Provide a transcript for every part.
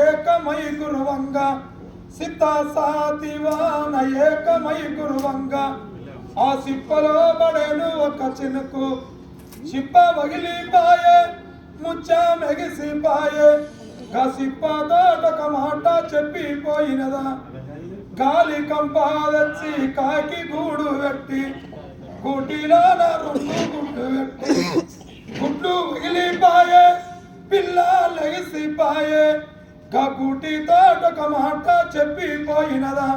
ఏకమై గురువంగా సిద్ధ సాతివాన ఏకమై గురువంగా ఆ సిప్పలో పడేను ఒక చినుకు చిప్ప వగిలిపాయే ముచ్చ మెగిసిపాయే గా సిప్పతోటొక మాట చెప్పిపోయినదా గాలి కంపాదచ్చి కాకి గూడు పెట్టి గుడ్డిలో రెండు గుడ్డు పెట్టి గుడ్లు వగిలిపాయే పిల్ల లెగిసిపాయే గా గుడ్డితోటొక మాట చెప్పిపోయినదా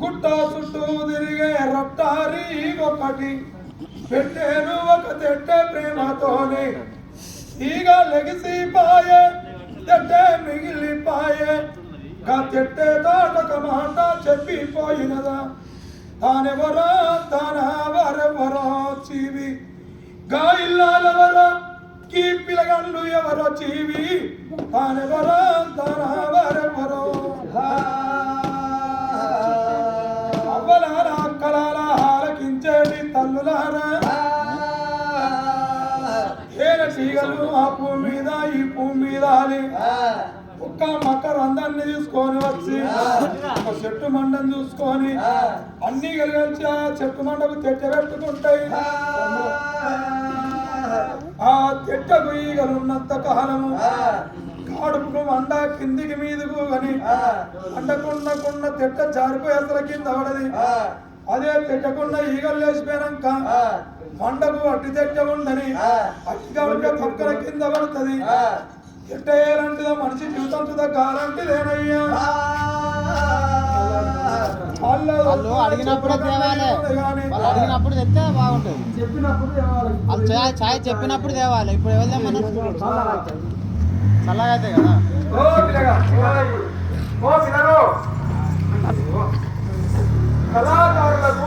గుట్ట చుట్టూ తిరిగే రట్టారి ఒకటి పెట్టేను ఒక తెట్టే ప్రేమతోనే ఈగ లెగిసిపాయే తెట్టే మిగిలిపాయే గా తెట్టే తోటొక మాట చెప్పిపోయినదా తానెవరో తానెవరెవరో చీవి గా ఇల్లాలెవరో కీ పిలగండ్లు ఎవరో చీవి తానెవరో తానెవరెవరో అవ్వలారా అక్కలారా ఆలకించేటి తల్లులారా ఏన తీగలు ఆ భూమి మీద ఈ భూమి మీద ఒక్క మక్కరు అందరినీ తీసుకొని వచ్చి ఒక చెట్టు మండని చూసుకొని అన్ని కలిసి ఆ చెట్టు మండకు తెట్టబెట్టుకుంటాయి ఆ తెట్టకు ఈగలున్నంత కాలము కాడుపుకు మండ కిందికి మీదకు అని అండకుండా తెట్ట జారిపోయి అసలు కింద పడది అదే తెట్టకుండా ఈగలు లేచిపోయాక మండకు అట్టి తెట్ట ఉండని అట్టిగా ఉంటే పక్కన కింద పడుతుంది ఎట్టేయాలంటిదో మనిషి జీవితం చూద్దా కాలంటిదేనయ్యా వాళ్ళు అడిగినప్పుడు తేవాలి, వాళ్ళు అడిగినప్పుడు తెస్తే బాగుంటుంది. వాళ్ళు ఛాయ్ చెప్పినప్పుడు తేవాలి. ఇప్పుడు ఎవరు తెమ్మన్నారు? చల్లగా అయితే కదా. కళాకారులకు